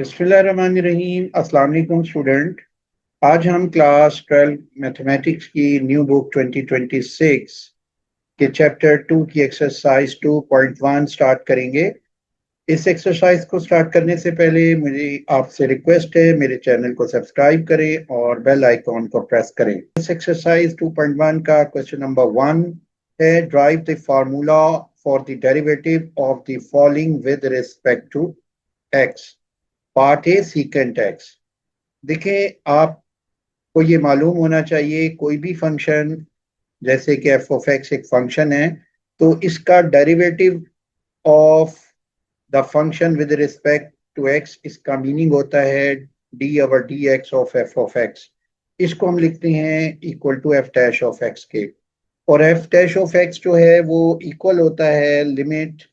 बिस्मिल्लाहिर्रहमानिर्रहीम। अस्सलाम वालेकुम स्टूडेंट। आज हम क्लास 12 मैथमेटिक्स की न्यू बुक 2026 के चैप्टर 2 की एक्सरसाइज 2.1 स्टार्ट करेंगे। इस एक्सरसाइज को स्टार्ट करने से पहले मुझे आपसे रिक्वेस्ट है, मेरे चैनल को सब्सक्राइब करें और बेल आइकॉन को प्रेस करें। इस एक्सरसाइज 2.1 का क्वेश्चन नंबर 1 है, derive the formula for the derivative of the following with respect to x. Part a secant x. देखें, आपको ये मालूम होना चाहिए कोई भी फंक्शन जैसे कि एफ ऑफ एक्स एक फंक्शन है, तो इसका derivative of the function with respect to x, इसका मीनिंग होता है d over d x of f of x. इसको हम लिखते हैं equal to f dash of x के। और एफ डैश ऑफ एक्स जो है वो इक्वल होता है limit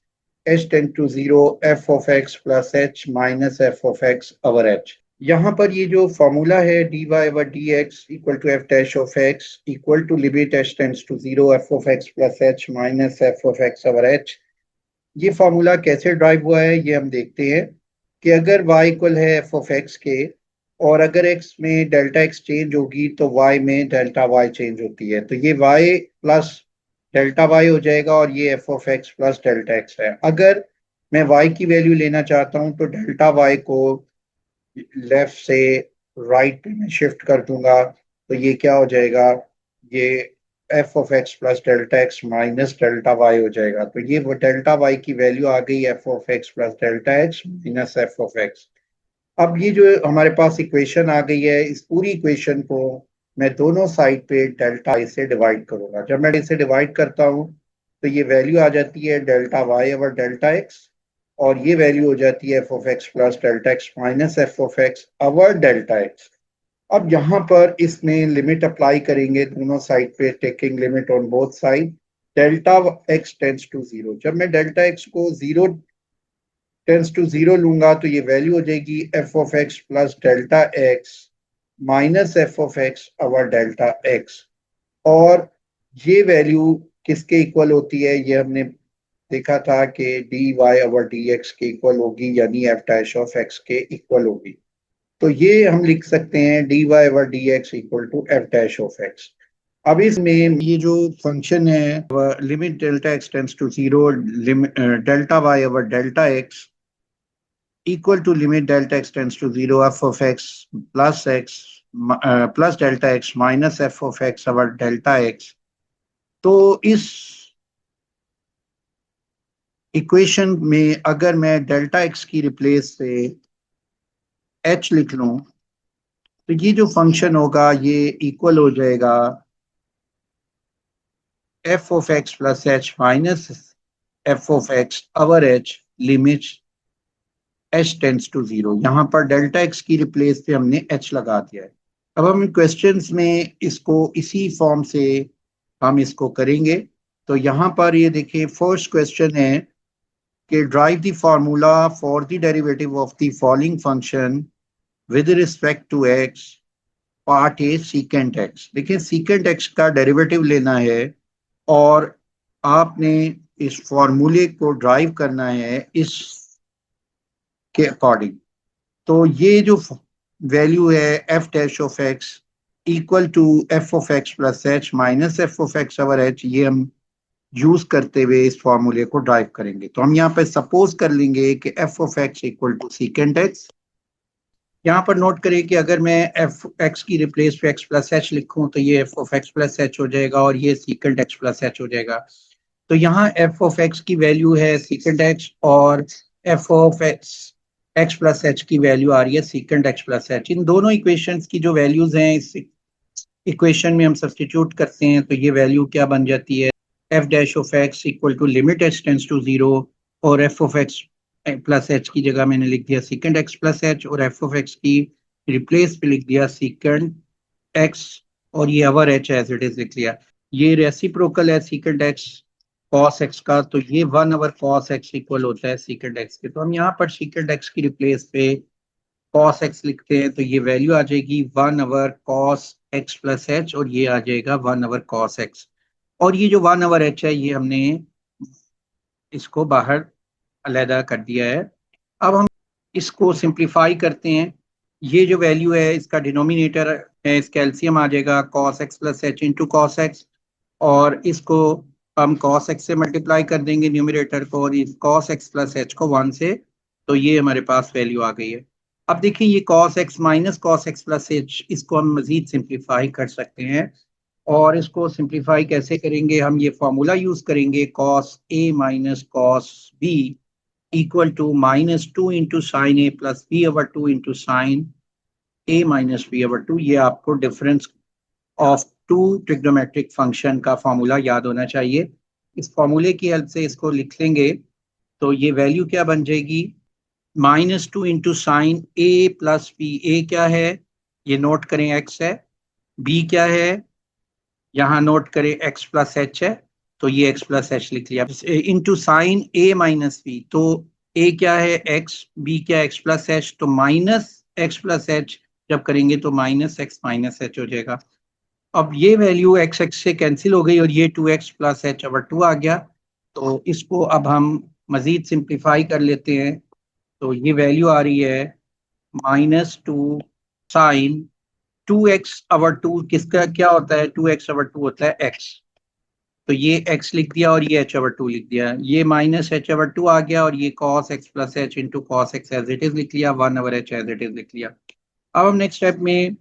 h tends to zero f of x plus h minus f of x over h. यहाँ पर ये जो फॉर्मूला है d y over d x equal to f dash of x equal to limit h tends to zero f of x plus h minus f of x over h, ये formula कैसे derive हुआ है ये हम देखते हैं कि अगर y इक्वल है एफ ऑफ एक्स के और अगर x में डेल्टा x चेंज होगी तो y में डेल्टा y चेंज होती है, तो ये y प्लस डेल्टा y हो जाएगा और ये f of x plus delta x है। अगर मैं y की वैल्यू लेना चाहता हूँ तो डेल्टा y को लेफ्ट से राइट पे मैं शिफ्ट कर दूंगा, तो ये क्या हो जाएगा, ये f of x plus delta x minus delta y हो जाएगा। तो ये वो डेल्टा वाई की वैल्यू आ गई f of x plus delta x minus f of x. अब ये जो हमारे पास इक्वेशन आ गई है, इस पूरी इक्वेशन को मैं दोनों साइड पे डेल्टा आई से डिवाइड करूंगा। जब मैं इसे डिवाइड करता हूँ तो ये वैल्यू आ जाती है delta y over delta x और ये वैल्यू हो जाती है f of x plus delta x minus f of x over delta x. अब यहाँ पर इसमें लिमिट अप्लाई करेंगे दोनों साइड पे, taking limit on both side. Delta x tends to zero, जब मैं डेल्टा एक्स को जीरो टेंड्स टू जीरो लूंगा तो ये वैल्यू हो जाएगी f of x plus delta x minus f of x over delta x. और ये वैल्यू किसके इक्वल होती है, ये हमने देखा था कि d y over d x के इक्वल होगी, यानी एफ डैश ऑफ एक्स के इक्वल होगी। तो ये हम लिख सकते हैं d y over d x equal to f dash of x. अब इसमें ये जो फंक्शन है limit delta x tends to zero delta y over delta x equal to limit delta x tends to zero f of x plus delta x minus f of x over delta x. तो इस equation में अगर मैं delta x की replace से H लिख लूं तो ये जो फंक्शन होगा ये इक्वल हो जाएगा f of x plus h minus f of x over h limit h tends to zero. यहाँ पर डेल्टा एक्स की रिप्लेस पे हमने एच लगा दिया है। अब हम क्वेश्चंस में इसको इसी फॉर्म से हम इसको करेंगे। तो यहाँ पर ये देखिए फर्स्ट क्वेश्चन है कि derive the formula for the derivative of the following function with respect to x. Part a secant x. देखिए सीकेंट एक्स का डेरिवेटिव लेना है और आपने इस फॉर्मूले को ड्राइव करना है इस के अकॉर्डिंग। तो ये जो वैल्यू है f dash of x equal to f of x plus h minus f of x over h, ये हम यूज करते हुए इस फॉर्मूले को ड्राइव करेंगे। तो हम यहाँ पे सपोज कर लेंगे कि f of x equal to secant x. यहाँ पर नोट करें कि अगर मैं एफ एक्स की रिप्लेस पे एक्स प्लस एच लिखूं तो ये f of x plus h हो जाएगा और ये सीकेंट एक्स प्लस एच हो जाएगा। तो यहाँ एफ ऑफ एक्स की वैल्यू है सीकेंट एक्स और f of x x plus h की वैल्यू आ रही है सीकेंट एक्स प्लस एच। इन दोनों इक्वेशंस की जो वैल्यूज हैं इस इक्वेशन में हम सब्स्टिट्यूट करते हैं तो ये वैल्यू क्या बन जाती है, f dash of x equal to limit x tends to zero और f of x plus h की जगह मैंने लिख दिया सीकेंट एक्स प्लस एच और एफ ऑफ एक्स की रिप्लेस पे लिख दिया सीकेंट एक्स और ये over h as it is लिख लिया। ये रेसिप्रोकल है सीकेंट एक्स कॉस एक्स का, तो ये one over cos x equal होता है सीकेंट एक्स के। तो हम यहाँ पर सीकेंट एक्स की रिप्लेस पे कॉस एक्स लिखते हैं तो ये वैल्यू आ जाएगी one over cos x plus h और ये आ जाएगा वन ओवर कॉस एक्स। और ये जो वन ओवर एच है ये हमने इसको बाहर अलहदा कर दिया है। अब हम इसको सिंप्लीफाई करते हैं, ये जो वैल्यू है इसका डिनोमिनेटर है, इस कैल्शियम आ जाएगा cos x plus h into cos x, और इसको हम cos x से मल्टीप्लाई कर देंगे न्यूमरेटर को, और इस cos x प्लस एच को 1 से, तो ये हमारे पास वैल्यू आ गई है। अब देखिए ये cos x minus cos x plus H, इसको हम मजीद सिंप्लीफाई कर सकते हैं, और इसको सिंप्लीफाई कैसे करेंगे, हम ये फॉर्मूला यूज करेंगे cos a minus cos b equal to -2 into sine a plus B over 2 into sine A minus B over 2। ये आपको difference of two trigonometric function का फॉर्मूला याद होना चाहिए। इस फॉर्मूले की हेल्प से इसको लिख लेंगे, तो ये वैल्यू क्या बन जाएगी, -2 into sine a plus B. ए क्या है, ये नोट करें x है, b क्या है, यहाँ नोट करें x प्लस एच है, तो ये x प्लस एच लिख लिया, into sine a minus b. तो a क्या है x, b क्या x प्लस एच, तो माइनस x प्लस एच जब करेंगे तो माइनस x माइनस एच हो जाएगा। अब ये वैल्यू x x से कैंसिल हो गई और ये 2x प्लस एच ओवर 2 आ गया। तो इसको अब हम मजीद सिंप्लीफाई कर लेते हैं, तो ये वैल्यू आ रही है -2 साइन 2x ओवर 2, किसका क्या होता है, 2x ओवर 2 होता है x, तो ये x लिख दिया और ये h ओवर 2 लिख दिया, ये माइनस h ओवर 2 आ गया, और ये cos x plus h into cos x as it is लिख लिया, 1 over h as it is लिख लिया। अब हम नेक्स्ट स्टेप में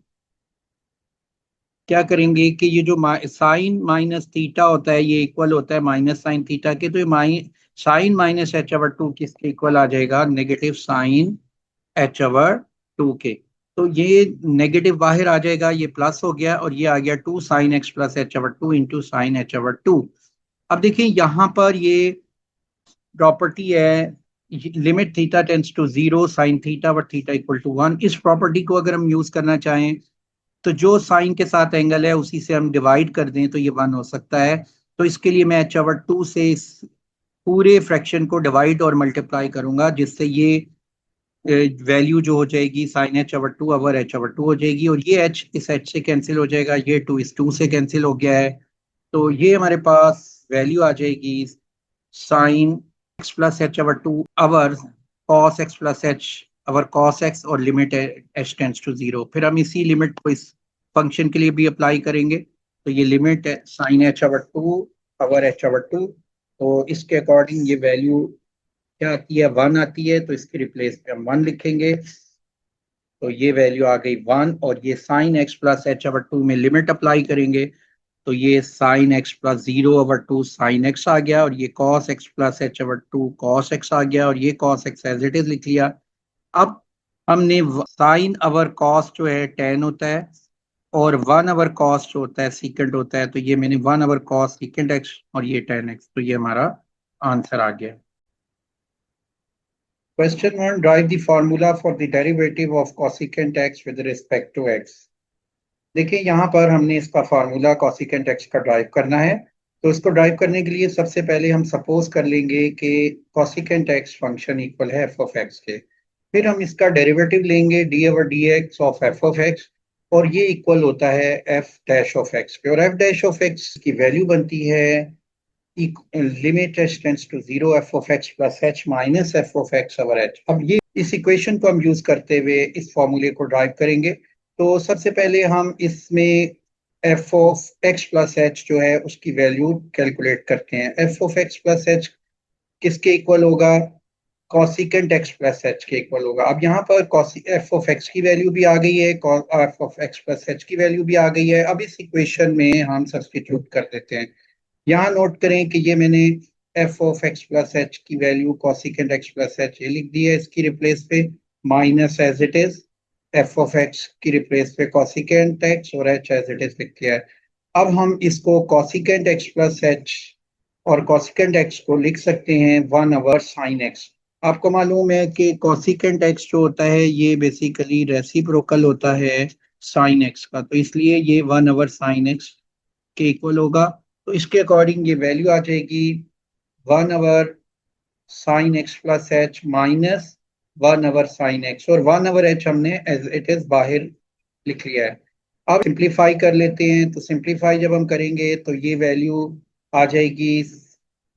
क्या करेंगे कि ये जो साइन माइनस थीटा होता है ये इक्वल होता है माइनस साइन थीटा के, तो ये साइन माइनस एच ओवर 2 किसके इक्वल आ जाएगा, नेगेटिव साइन एच ओवर 2 के। तो ये नेगेटिव बाहर आ जाएगा, ये प्लस हो गया, और ये आ गया 2 sine x plus h over 2 into sine h over 2। अब देखिए यहाँ पर ये प्रॉपर्टी है, limit theta tends to 0 sine theta over theta equal to 1। इस प्रॉपर्टी को अगर हम यूज करना चाहें तो जो साइन के साथ एंगल है उसी से हम डिवाइड कर दें तो ये 1 हो सकता है। तो इसके लिए मैं एच ओवर 2 से इस पूरे फ्रैक्शन को डिवाइड और मल्टीप्लाई करूंगा, जिससे ये वैल्यू जो हो जाएगी sine h over 2 over h over 2 हो जाएगी, और ये एच इस एच से कैंसिल हो जाएगा, ये 2 इस 2 से कैंसिल हो गया है। तो ये हमारे पास वैल्यू आ जाएगी sign x plus h over 2 over cos x plus h over cos x, और लिमिट एच टेंड्स टू 0। फिर हम इसी लिमिट को इस फंक्शन के लिए भी अप्लाई करेंगे, तो ये लिमिट है sine h over 2 over h over 2, तो इसके अकॉर्डिंग ये वैल्यू क्या आती है, 1 आती है, तो इसके रिप्लेस पे हम 1 लिखेंगे, तो ये वैल्यू आ गई 1। और ये sine x plus h over 2 में लिमिट अप्लाई करेंगे, तो ये sine x plus 0 over 2 sine x आ गया, और ये cos x plus h over 2 cos x आ गया, और ये cos x as it is लिख लिया। अब हमने साइन ओवर कॉस जो है 10 होता है, और 1 ओवर कॉस जो होता है सीकेंड होता है, तो ये मैंने 1 ओवर कॉस सीकेंड एक्स और ये 10x, तो ये हमारा आंसर आ गया। Question 1. Derive the formula for the derivative of cosecant x with respect to x. देखिए यहाँ पर हमने इसका फार्मूला cosecant x का ड्राइव करना है, तो इसको ड्राइव करने के लिए सबसे पहले हम सपोज कर लेंगे कि cosecant x फंक्शन इक्वल है f ऑफ x के। फिर हम इसका डेरिवेटिव लेंगे d over dx of f of x, और ये इक्वल होता है f डैश ऑफ x पे, और f डैश ऑफ x की वैल्यू बनती है limit h tends to 0 f of x plus h minus f of x over h। अब ये इस इक्वेशन को हम यूज करते हुए इस फॉर्मूले को ड्राइव करेंगे। तो सबसे पहले हम इसमें f of x plus h जो है उसकी वैल्यू कैलकुलेट करते हैं। f of x plus h किसके इक्वल होगा, cosecant x प्लस h के इक्वल होगा। अब यहाँ पर f ऑफ x की वैल्यू भी आ गई है, f of x plus h की वैल्यू भी आ गई है। अब इस इक्वेशन में हम सब्स्टिट्यूट कर देते हैं। यहाँ नोट करें कि ये मैंने f of x plus h की value cosecant x plus h ये लिख दी है, इसकी रिप्लेस पे minus as it is f of x की रिप्लेस पे cosecant x और h एज इट इज लिख दिया है। अब हम इसको cosecant x प्लस एच और cosecant x को लिख सकते हैं 1 ओवर साइन x। आपको मालूम है कि cosecant x जो होता है ये बेसिकली रेसिप्रोकल होता है साइन x का, तो इसलिए ये 1 ओवर साइन x के इक्वल होगा। तो इसके अकॉर्डिंग ये वैल्यू आ जाएगी 1 over sign x plus h minus 1 over sign x, और 1 ओवर एच हमने एज इट इज बाहर लिख लिया है। अब सिंप्लीफाई कर लेते हैं, तो सिंप्लीफाई जब हम करेंगे तो ये वैल्यू आ जाएगी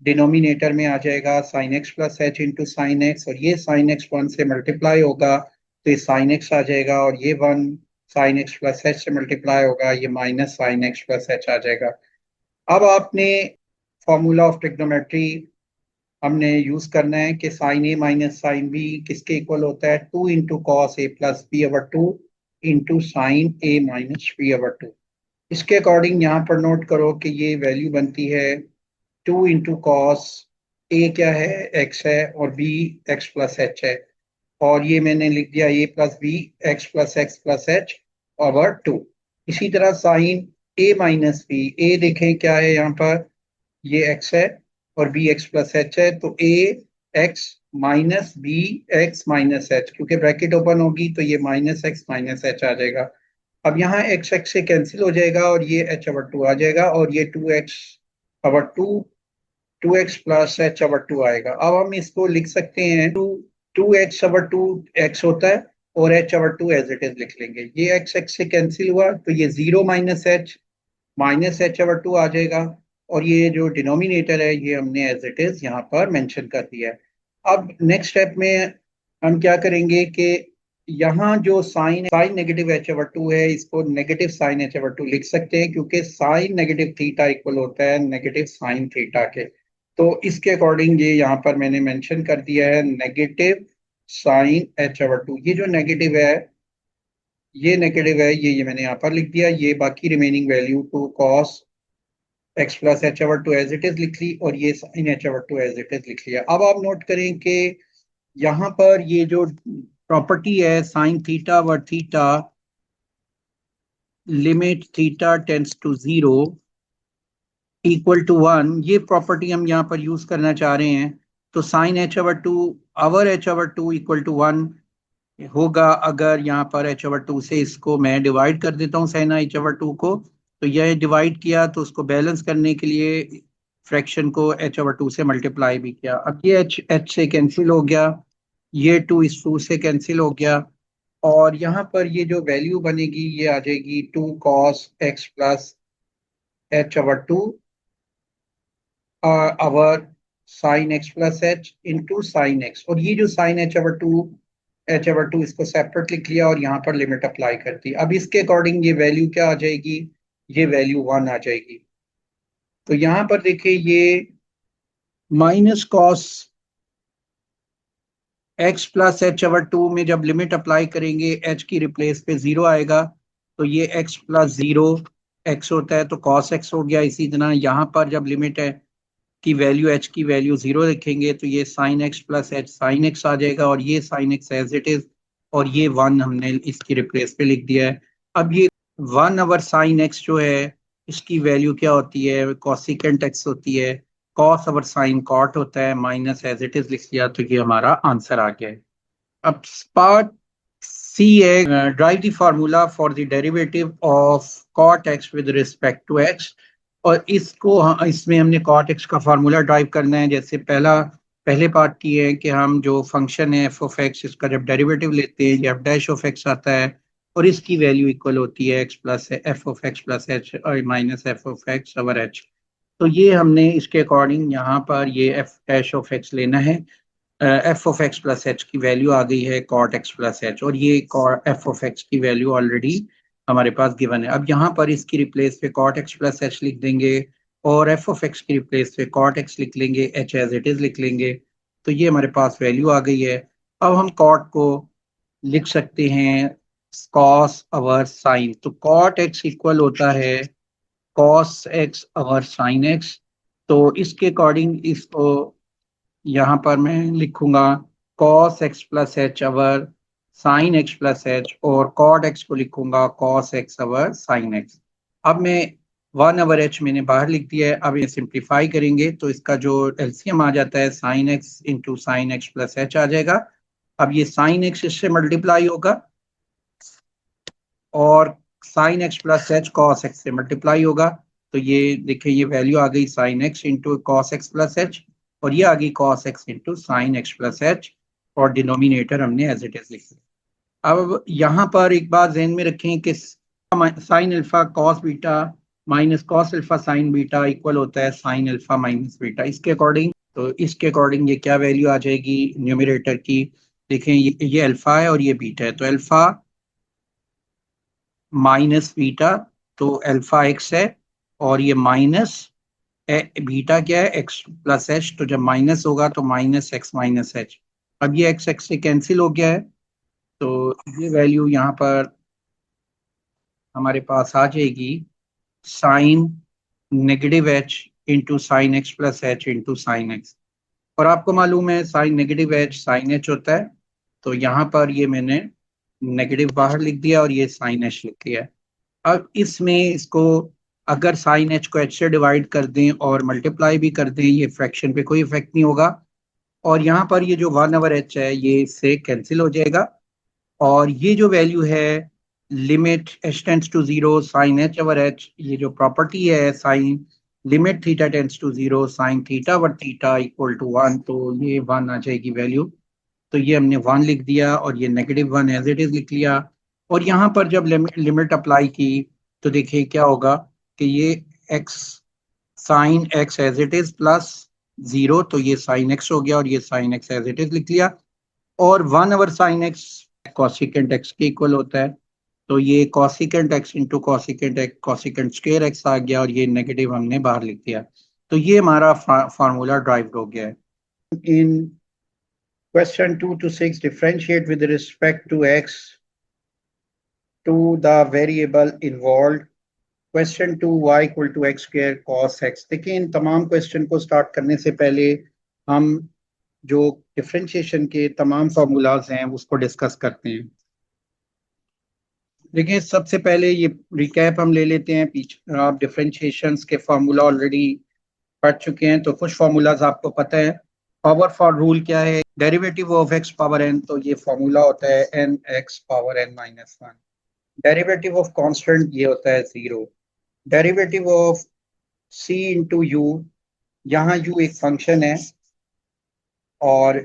डिनोमिनेटर में आ जाएगा sign x plus h into sine x, और ये साइन एक्स 1 से मल्टीप्लाई होगा तो ये साइन एक्स आ जाएगा, और ये 1 साइन एक्स प्लस एच से मल्टीप्लाई होगा, ये minus sine x plus h आ जाएगा। अब आपने फॉर्मूला ऑफ ट्रिग्नोमेट्री हमने यूज करना है कि साइन ए माइनस साइन बी किसके इक्वल होता है, 2 into cos A plus B over 2 into sine A minus B over 2। इसके अकॉर्डिंग यहाँ पर नोट करो कि ये वैल्यू बनती है 2 इंटू कॉस ए क्या है, एक्स है, और बी एक्स प्लस एच है, और ये मैंने लिख दिया A plus B x plus h over 2। इसी तरह साइन ए माइनस बी, ए देखें क्या है यहाँ पर, ये एक्स है और बी एक्स प्लस एच है, तो A x minus B x minus h, क्योंकि ब्रैकेट ओपन होगी तो ये माइनस एक्स माइनस एच आ जाएगा। अब यहाँ एक्स एक्स से कैंसिल हो जाएगा और ये एच ओवर 2 आ जाएगा, और ये 2x over 2 2x plus h over 2 आएगा। अब हम इसको लिख सकते हैं 2x ओवर 2 x होता है, और h over 2 as it is लिख लेंगे। ये x x से कैंसिल हुआ तो ये 0 माइनस एच ओवर 2 आ जाएगा, और ये जो डिनोमिनेटर है ये हमने एज इट इज यहाँ पर मेंशन कर दिया है। अब नेक्स्ट स्टेप में हम क्या करेंगे कि यहाँ जो sine sine negative h over 2 है, इसको नेगेटिव साइन एच ओवर 2 लिख सकते हैं, क्योंकि साइन नेगेटिव थीटा इक्वल होता है नेगेटिव साइन थीटा के। तो इसके अकॉर्डिंग ये यहाँ पर मैंने मेंशन कर दिया है नेगेटिव साइन एच ओवर 2। ये जो नेगेटिव है ये मैंने यहाँ पर लिख दिया। ये बाकी remaining value 2 cos x plus h over 2 as it is लिख ली, और ये sine h over 2 as it is लिख लिया। अब आप नोट करें कि यहाँ पर ये जो प्रॉपर्टी है sine theta over theta limit theta tends to 0 equal to 1, ये प्रॉपर्टी हम यहाँ पर यूज करना चाह रहे हैं। तो sine h over 2 over h over 2 equal to 1 होगा अगर यहाँ पर एच ओवर 2 से इसको मैं डिवाइड कर देता हूँ साइन एच ओवर 2 को, तो यह डिवाइड किया तो उसको बैलेंस करने के लिए फ्रैक्शन को एच ओवर 2 से मल्टीप्लाई भी किया। अब ये एच एच से कैंसिल हो गया, ये 2 इस 2 से कैंसिल हो गया, और यहाँ पर ये जो वैल्यू बनेगी ये आ जाएगी 2 cos x plus h over 2 over sine x plus h into sine x, और ये जो साइन एच ओवर 2 इसको सेपरेट लिख लिया और यहाँ पर लिमिट अप्लाई कर दी। अब इसके अकॉर्डिंग ये वैल्यू क्या आ जाएगी, ये वैल्यू 1 आ जाएगी। तो यहाँ पर देखिए ये minus cos x plus h over 2 में जब लिमिट अप्लाई करेंगे एच की रिप्लेस पे 0 आएगा, तो ये एक्स प्लस 0 एक्स होता है तो कॉस एक्स हो गया। इसी तरह यहाँ पर जब लिमिट है की वैल्यू एच की वैल्यू 0 रखेंगे तो ये sine x plus h sine x आ जाएगा, और ये sine x as it is, और ये 1 हमने इसकी रिप्लेस पे लिख दिया है। अब ये 1 ओवर साइन एक्स जो है इसकी वैल्यू क्या होती है, कॉसिकेंट एक्स होती है, कॉस ओवर साइन कॉट होता है, माइनस एज इट इज लिख दिया, तो ये हमारा आंसर आ गया है। अब पार्ट सी है derive the formula for the derivative of cot x with respect to x, और इसमें हमने कॉट एक्स का फार्मूला ड्राइव करना है। जैसे पहले पार्ट की है कि हम जो फंक्शन है एफ ऑफ एक्स, इसका जब डेरिवेटिव लेते हैं ये एफ डैश ऑफ एक्स आता है, और इसकी वैल्यू इक्वल होती है x plus F of x plus h minus f of x over H. तो ये हमने इसके अकॉर्डिंग यहाँ पर ये एफ डैश ऑफ एक्स लेना है। F of x plus h की वैल्यू आ गई है कॉट एक्स प्लस एच, और ये एफ ऑफ एक्स की वैल्यू ऑलरेडी हमारे पास गिवन है। अब यहाँ पर इसकी रिप्लेस पे कॉट एक्स प्लस एच लिख देंगे, और एफ ऑफ एक्स की रिप्लेस पे कॉट एक्स लिख लेंगे, एच एज इट इज लिख लेंगे, तो ये हमारे पास वैल्यू आ गई है। अब हम कॉट को लिख सकते हैं कॉस अवर साइन, तो कॉट एक्स इक्वल होता है कॉस एक्स अवर साइन एक्स। तो इसके अकॉर्डिंग इसको यहाँ पर मैं लिखूंगा कॉस एक्स प्लस एच अवर साइन एक्स प्लस एच, और कॉट एक्स को लिखूंगा कॉस एक्स अवर साइन एक्स। अब मैं 1 ओवर एच मैंने बाहर लिख दिया है। अब ये सिंप्लीफाई करेंगे तो इसका जो एलसीएम आ जाता है sine x into sine x plus h आ जाएगा। अब ये साइन एक्स इससे मल्टीप्लाई होगा, और sine x plus h cos x से मल्टीप्लाई होगा, तो ये देखिए ये वैल्यू आ गई sine x into cos x plus h, और ये आ गई cos x into sine x plus h, और डिनोमिनेटर हमने एज इट इज लिख लिया। अब यहाँ पर एक बात ध्यान में रखें कि sine alpha cos beta minus cos alpha sign beta equal होता है साइन अल्फा माइनस बीटा। इसके अकॉर्डिंग, तो इसके अकॉर्डिंग ये क्या वैल्यू आ जाएगी न्यूमरेटर की? देखें, ये अल्फा है और ये बीटा है, तो अल्फा माइनस बीटा, तो अल्फा एक्स है और ये माइनस बीटा क्या है, एक्स प्लस एच, तो जब माइनस होगा तो माइनस एक्स माइनस एच। अब ये एक्स एक्स से कैंसिल हो गया है, तो ये वैल्यू यहाँ पर हमारे पास आ जाएगी sine negative h into sine x plus h into sine x. और आपको मालूम है sine negative h sine h होता है, तो यहाँ पर ये मैंने नेगेटिव बाहर लिख दिया और ये साइन एच लिख दिया है। अब इसमें इसको अगर साइन एच को एच से डिवाइड कर दें और मल्टीप्लाई भी कर दें, ये फ्रैक्शन पे कोई इफेक्ट नहीं होगा। और यहाँ पर ये जो 1/h है ये इससे कैंसिल हो जाएगा। और ये जो वैल्यू है limit h tends to zero sine h over h, ये जो प्रॉपर्टी है sine limit theta tends to zero sine theta over theta equal to one, तो ये वन आ जाएगी वैल्यू। तो ये हमने वन लिख दिया और ये negative one as it is लिख लिया। और यहाँ पर जब लिमिट अप्लाई की तो देखिए क्या होगा कि ये x sine x as it is plus zero, तो ये साइन एक्स हो गया और ये sine x as it is लिख लिया। और 1/sin sine x cosecant x के इक्वल होता है, तो ये cosecant x into cosecant x cosecant square x आ गया और ये नेगेटिव हमने बाहर लिख दिया। तो ये हमारा फार्मूला ड्राइव हो गया है। इन question 2 to 6 differentiate with respect to x to the variable involved। Question 2 y equal to x square cos x। देखिए इन तमाम क्वेश्चन को स्टार्ट करने से पहले हम जो डिफरेंशिएशन के तमाम फार्मूलाज हैं उसको डिस्कस करते हैं। देखिए सबसे पहले ये रिकैप हम ले लेते हैं, पीछे आप डिफरेंशिएशंस के फार्मूला ऑलरेडी पढ़ चुके हैं, तो कुछ फार्मूलाज आपको पता है। पावर फॉर रूल क्या है, derivative of x power n, तो ये फार्मूला होता है n x power n minus one. Derivative of constant ये होता है zero. Derivative of c into u, यहाँ यू एक फंक्शन है और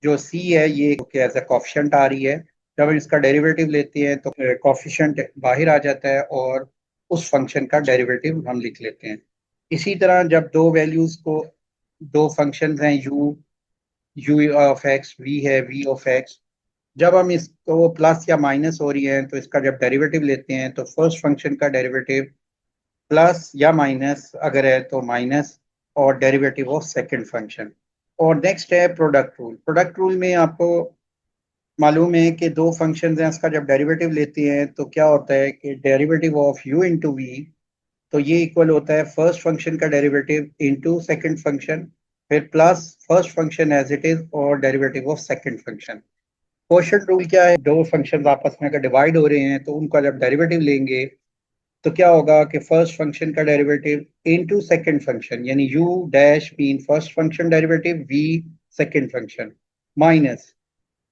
जो सी है ये एज ए कॉफिशेंट आ रही है। जब हम इसका डेरिवेटिव लेते हैं तो कॉफिशेंट बाहर आ जाता है और उस फंक्शन का डेरिवेटिव हम लिख लेते हैं। इसी तरह जब दो वैल्यूज को, दो फंक्शंस हैं u u of x v है वी ऑफ एक्स, जब हम इसको प्लस या माइनस हो रही है तो इसका जब डेरिवेटिव लेते हैं तो फर्स्ट फंक्शन का डेरिवेटिव प्लस या माइनस अगर है तो माइनस और डेरिवेटिव ऑफ सेकंड फंक्शन। और नेक्स्ट है प्रोडक्ट रूल। प्रोडक्ट रूल में आपको मालूम है कि दो फंक्शन हैं, उसका जब डेरिवेटिव लेते हैं तो क्या होता है कि derivative of u into v, तो ये इक्वल होता है फर्स्ट फंक्शन का डेरिवेटिव इंटू सेकेंड फंक्शन, फिर plus first function as it is और derivative of second function. Quotient rule क्या है, दो फंक्शन आपस में अगर डिवाइड हो रहे हैं तो उनका जब डेरिवेटिव लेंगे तो क्या होगा कि फर्स्ट फंक्शन का डेरिवेटिव इनटू सेकंड फंक्शन, यानी u dash mean first function derivative v second function minus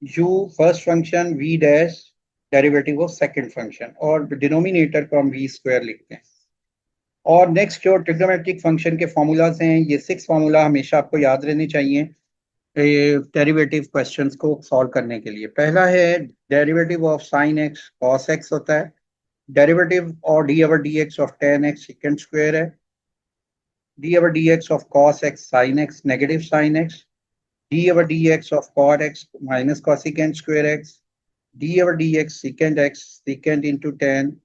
u first function v dash derivative of second function, और डिनोमिनेटर को हम v स्क्वायर लिखते हैं। और नेक्स्ट जो ट्रिग्नोमेट्रिक फंक्शन के फॉर्मूलाज हैं, ये 6 फार्मूला हमेशा आपको याद रहने चाहिए डेरिवेटिव क्वेश्चंस को सॉल्व करने के लिए। पहला है derivative of sine x cos x होता है, डेरिवेटिव और d over d x of tan x second square है, d over d x of cos x sine x negative sine x, d over d x of cot x minus cosecant square x, d over d x second x second into tan,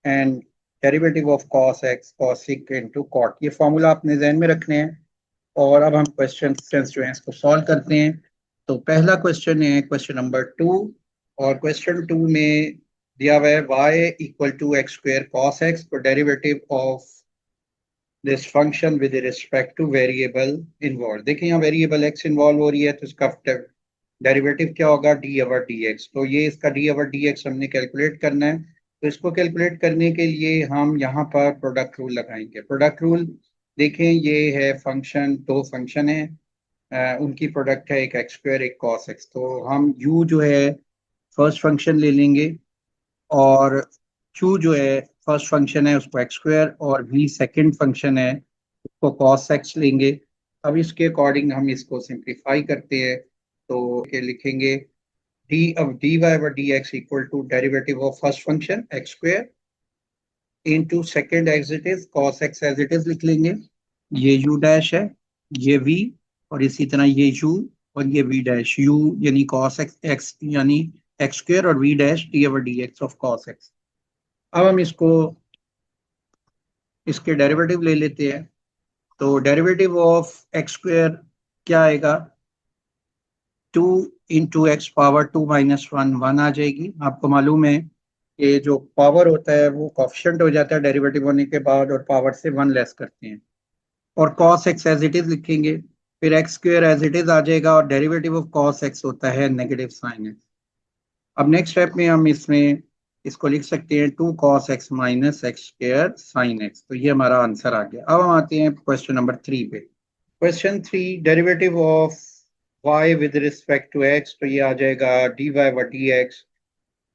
and derivative of cos x cosec into cot. ये formula अपने जहन में रखने हैं। और अब हम question जो है इसको सॉल्व करते हैं। तो पहला क्वेश्चन है क्वेश्चन नंबर 2, और क्वेश्चन 2 में दिया हुआ है y equal to x square cos x, तो derivative of this function with respect to variable involve. देखिए यहाँ वेरिएबल x इन्वॉल्व हो रही है तो इसका डेरिवेटिव क्या होगा डी ओवर डी एक्स। तो ये इसका डी ओवर डी एक्स हमने कैलकुलेट करना है, तो इसको कैलकुलेट करने के लिए हम यहाँ पर प्रोडक्ट रूल लगाएंगे। प्रोडक्ट रूल देखें, ये है फंक्शन, दो फंक्शन है, उनकी प्रोडक्ट है, एक एक्स स्क्वायर एक कॉस एक्स। तो हम u जो है फर्स्ट फंक्शन ले लेंगे और q जो है फर्स्ट फंक्शन है उसको एक्स स्क्वायर और v सेकंड फंक्शन है उसको कॉस एक्स लेंगे। अब इसके अकॉर्डिंग हम इसको सिंप्लीफाई करते हैं, तो ये लिखेंगे d y d x equal to derivative of first function x square into second as it is, cos x as it is लिख लेंगे। ये u डैश है, ये v, और इसी तरह ये u और ये v डैश। u यानी cos x, x यानी x स्क्वायर, और v dash D over d x of cos x। अब हम इसके डेरिवेटिव ले लेते हैं। तो डेरिवेटिव ऑफ एक्स स्क्वायर क्या आएगा, 2 × x⁻2 - 1 1 आ जाएगी। आपको मालूम है कि जो पावर होता है वो कॉफिशिएंट हो जाता है डेरिवेटिव होने के बाद, और पावर से 1 लेस करते हैं। और cos x as it is लिखेंगे, फिर x square as it is आ जाएगा, और डेरिवेटिव ऑफ cos x होता है नेगेटिव साइन x। अब नेक्स्ट स्टेप में हम इसको लिख सकते हैं 2 cos x - x square sine x। तो ये हमारा आंसर आ गया। अब हम आते हैं क्वेश्चन नंबर 3 पे। Question 3, derivative of y with respect to x, तो ये आ जाएगा dy व dx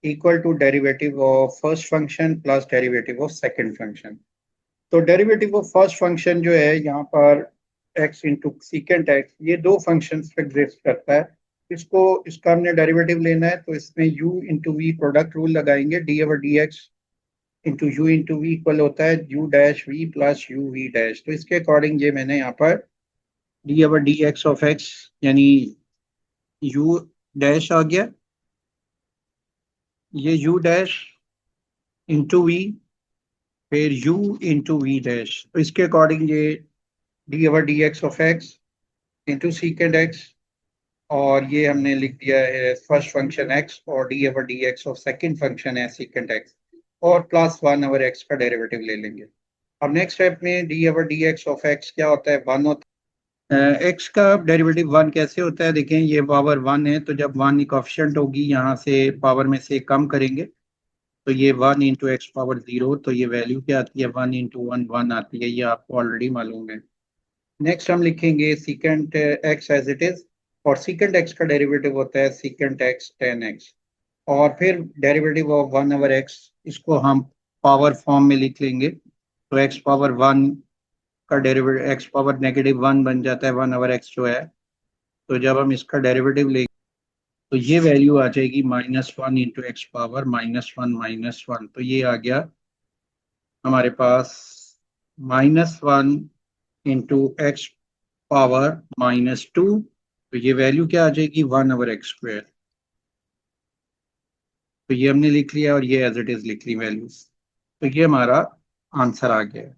equal to derivative of first function plus derivative of second function. तो डेरिवेटिव ऑफ फर्स्ट फंक्शन जो है यहाँ पर x इंटू सीकेंट x, ये दो फंक्शन पे एग्जिस्ट करता है। इसका हमने डेरिवेटिव लेना है, तो इसमें u into v product rule लगाएंगे। D over d x into u into v equal होता है u dash v plus u v dash. तो इसके अकॉर्डिंग ये मैंने यहाँ पर d over d x of x यानी u डैश आ गया, ये u डैश इंटू वी, फिर u इंटू वी डैश। तो इसके अकॉर्डिंग ये d over d x of x into secant x, और ये हमने लिख दिया है फर्स्ट फंक्शन x, और d over d x of second function है सीकेंड x, और प्लस 1 ओवर x का डेरिवेटिव ले लेंगे। अब नेक्स्ट स्टेप में D over d x of x क्या होता है, 1 होता है। x का डेरिवेटिव 1 कैसे होता है, देखें ये पावर 1 है, तो जब 1 कोफिशिएंट होगी यहाँ से पावर में से कम करेंगे, तो ये 1 इंटू एक्स पावर 0, तो ये वैल्यू क्या आती है, 1 इंटू 1 1 आती है। ये आपको ऑलरेडी मालूम है। नेक्स्ट हम लिखेंगे secant x as it is, और सीकेंट x का डेरिवेटिव होता है सीकेंट x tan x, और फिर डेरिवेटिव ऑफ 1 ओवर x, इसको हम पावर फॉर्म में लिख लेंगे। तो x पावर 1 का डेरिवेटिव x पावर -1 बन जाता है 1 ओवर x जो है। तो जब हम इसका डेरिवेटिव लेंगे तो ये वैल्यू आ जाएगी -1 इंटू एक्स पावर -1 तो ये आ गया हमारे पास -1 इंटू एक्स पावर -2। तो ये वैल्यू क्या आ जाएगी, 1 ओवर एक्स स्क्वायर। तो ये हमने लिख लिया, और ये एज इट इज लिख ली वैल्यूज। तो ये हमारा आंसर आ गया।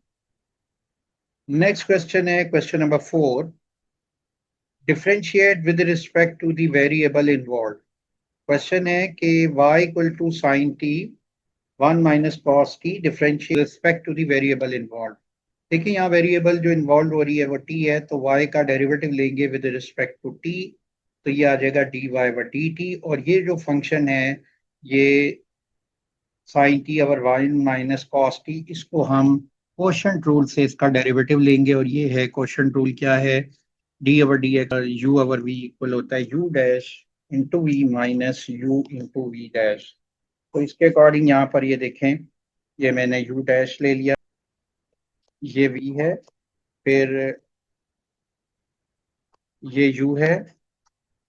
नेक्स्ट क्वेश्चन है question number 4, differentiate with respect to the variable involve. Question है कि y equal to sine t 1 minus cos t differentiate respect to the variable involve. देखिए यहाँ वेरिएबल जो इन्वॉल्व हो रही है वो t है, तो y का डेरिवेटिव लेंगे विद रिस्पेक्ट टू t, तो ये आ जाएगा dy व dt। और ये जो फंक्शन है ये sine t over 1 minus cos t, इसको हम कोशेंट रूल से इसका डेरिवेटिव लेंगे, और ये है कोशेंट रूल क्या है, d over d x u over v equal होता है u dash into v minus u into v dash. तो इसके अकॉर्डिंग यहाँ पर ये देखें, ये मैंने यू डैश ले लिया, ये वी है, फिर ये यू है,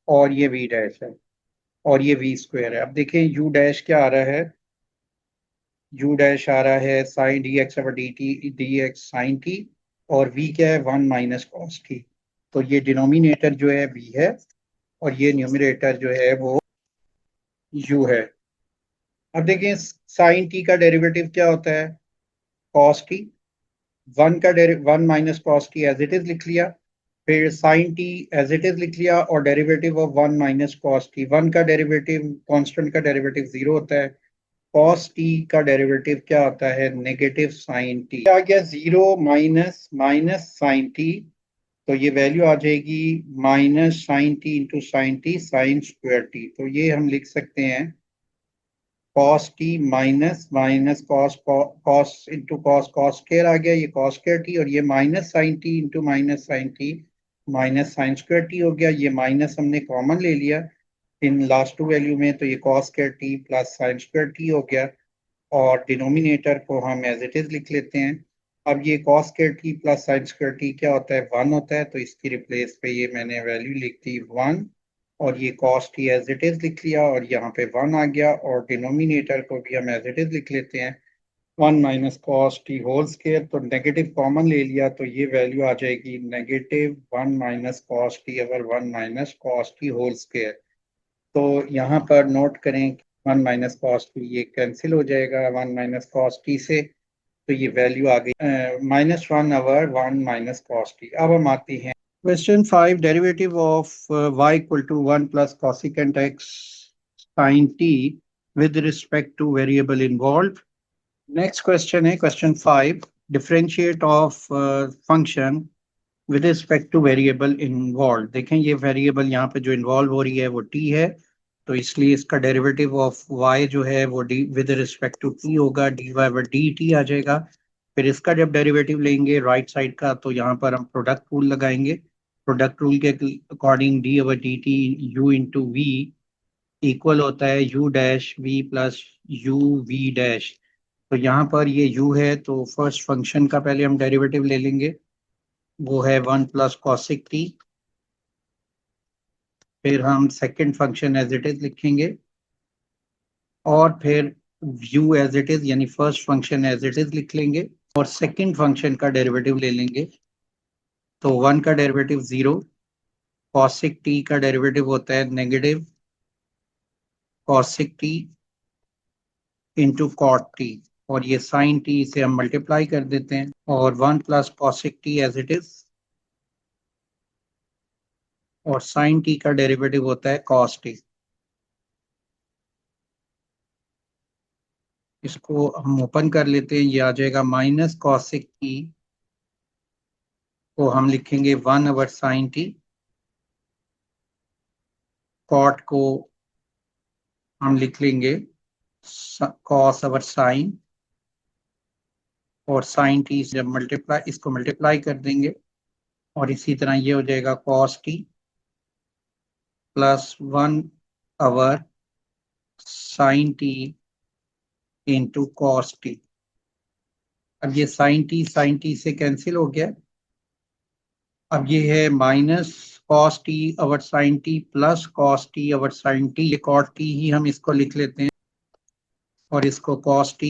और ये वी डैश है, और ये वी स्क्वायर है। अब देखें यू डैश क्या आ रहा है, यू डैश आ रहा है sine d x over d x sine t, और वी क्या है 1 माइनस कॉस टी। तो ये डिनोमिनेटर जो है वी है, और ये न्यूमरेटर जो है वो यू है। अब देखें साइन टी का डेरिवेटिव क्या होता है, cos t. 1 minus cos t as it is लिख लिया, फिर sine t as it is लिख लिया, और derivative of 1 minus cos t. 1 का डेरिवेटिव कांस्टेंट का डेरिवेटिव 0 होता है, कॉस टी का डेरिवेटिव क्या होता है, नेगेटिव साइन टी। आ गया 0 माइनस माइनस साइन टी, तो ये वैल्यू आ जाएगी minus sine t into sine t sine square t. तो ये हम लिख सकते हैं cos t minus minus cos cos into cos cos square आ गया, ये कॉस स्क्वायर टी, और ये minus sine t into minus sine t minus sine square t हो गया। ये माइनस हमने कॉमन ले लिया इन लास्ट टू वैल्यू में, तो ये cos square T plus sign square t हो गया, और डिनोमिनेटर को हम एज इट इज लिख लेते हैं। अब ये cos square T plus sign square T क्या होता है, 1 होता है, तो इसकी रिप्लेस पे ये मैंने वैल्यू लिख दी 1, और ये cos t as it is लिख लिया, और यहाँ पे 1 आ गया, और डिनोमिनेटर को भी हम एज इट इज लिख लेते हैं। 1 minus cos t whole square, तो नेगेटिव कॉमन ले लिया तो ये वैल्यू आ जाएगी -1 minus cos t over 1 minus cos t whole square. तो यहाँ पर नोट करें 1 माइनस कॉस टी ये कैंसिल हो जाएगा 1 माइनस कॉस टी से, तो ये वैल्यू आ गई -1 ओवर 1 माइनस कॉस टी। अब हम आते हैं question 5, derivative of y equal to 1 plus cosecant x sin t with respect to variable involved। Next question है question 5, differentiate of function with respect to variable involve. देखें ये variable यहाँ पे जो इन्वॉल्व हो रही है वो t है, तो इसलिए इसका डेरिवेटिव ऑफ y जो है वो d with respect to t होगा, dy बाई dt आ जाएगा। फिर इसका जब डेरिवेटिव लेंगे राइट साइड का, तो यहाँ पर हम प्रोडक्ट रूल लगाएंगे। प्रोडक्ट रूल के according d over d t u into v equal होता है u dash v plus u v dash. तो यहाँ पर ये u है, तो फर्स्ट फंक्शन का पहले हम डेरिवेटिव ले लेंगे, वो है 1 प्लस कॉसिक टी। फिर हम second function as it is लिखेंगे, और फिर u एज इट इज यानी first function as it is लिख लेंगे, और सेकंड फंक्शन का डेरिवेटिव ले लेंगे। तो 1 का डेरिवेटिव 0, कॉसिक टी का डेरिवेटिव होता है negative cosec t into cot t, और ये साइन टी से हम मल्टीप्लाई कर देते हैं, और 1 plus cosec t as it is, और साइन टी का डेरिवेटिव होता है कॉस टी। इसको हम ओपन कर लेते हैं, ये आ जाएगा माइनस कॉसिक टी को हम लिखेंगे 1 ओवर साइन टी, कॉट को हम लिख लेंगे कॉस ओवर साइन, और साइन टी से जब मल्टीप्लाई इसको मल्टीप्लाई कर देंगे, और इसी तरह ये हो जाएगा cos t plus 1 over sine t into cos t. अब ये साइन टी से कैंसिल हो गया। अब ये है minus cos t over sine t plus cos t over sine t, ये कॉट टी ही हम इसको लिख लेते हैं, और इसको कॉस टी,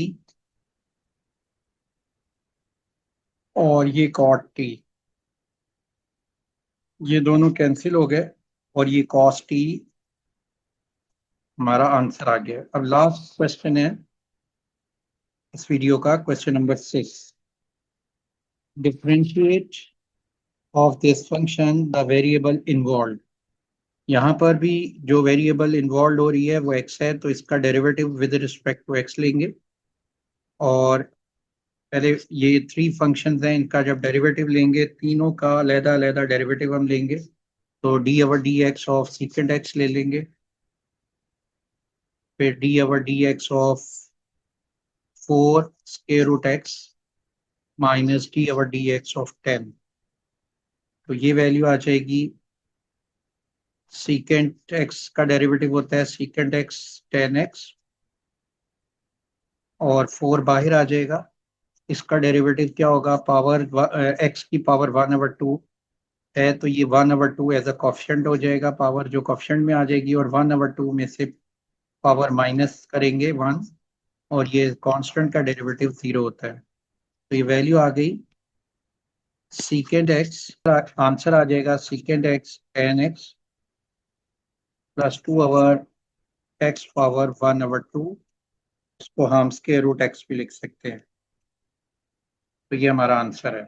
और ये कॉट टी, ये दोनों कैंसिल हो गए, और ये कॉस टी हमारा आंसर आ गया। अब लास्ट क्वेश्चन है इस वीडियो का, question number 6, differentiate of this function the variable involve. यहाँ पर भी जो वेरिएबल इन्वॉल्व हो रही है वो x है, तो इसका derivative with respect to x लेंगे, और पहले ये 3 फंक्शंस हैं, इनका जब डेरिवेटिव लेंगे तीनों का अलहदा अलहदा डेरिवेटिव हम लेंगे। तो d over d x of secant x ले लेंगे, फिर d over d x of 4 square root x minus d over d x of 10। तो ये वैल्यू आ जाएगी, सीकेंट एक्स का डेरिवेटिव होता है सीकेंट एक्स 10x, और 4 बाहर आ जाएगा। इसका डेरिवेटिव क्या होगा, पावर x की पावर 1/2 है, तो ये 1/2 एज अ कॉफिशेंट हो जाएगा, पावर जो कॉफिशेंट में आ जाएगी, और 1/2 में से पावर माइनस करेंगे 1, और ये कांस्टेंट का डेरिवेटिव 0 होता है। तो ये वैल्यू आ गई सीकेंट एक्स, आंसर आ जाएगा secant x 10x plus 2 over x power 1/2, इसको हम स्क्वायर रूट एक्स भी लिख सकते हैं। तो ये हमारा आंसर है।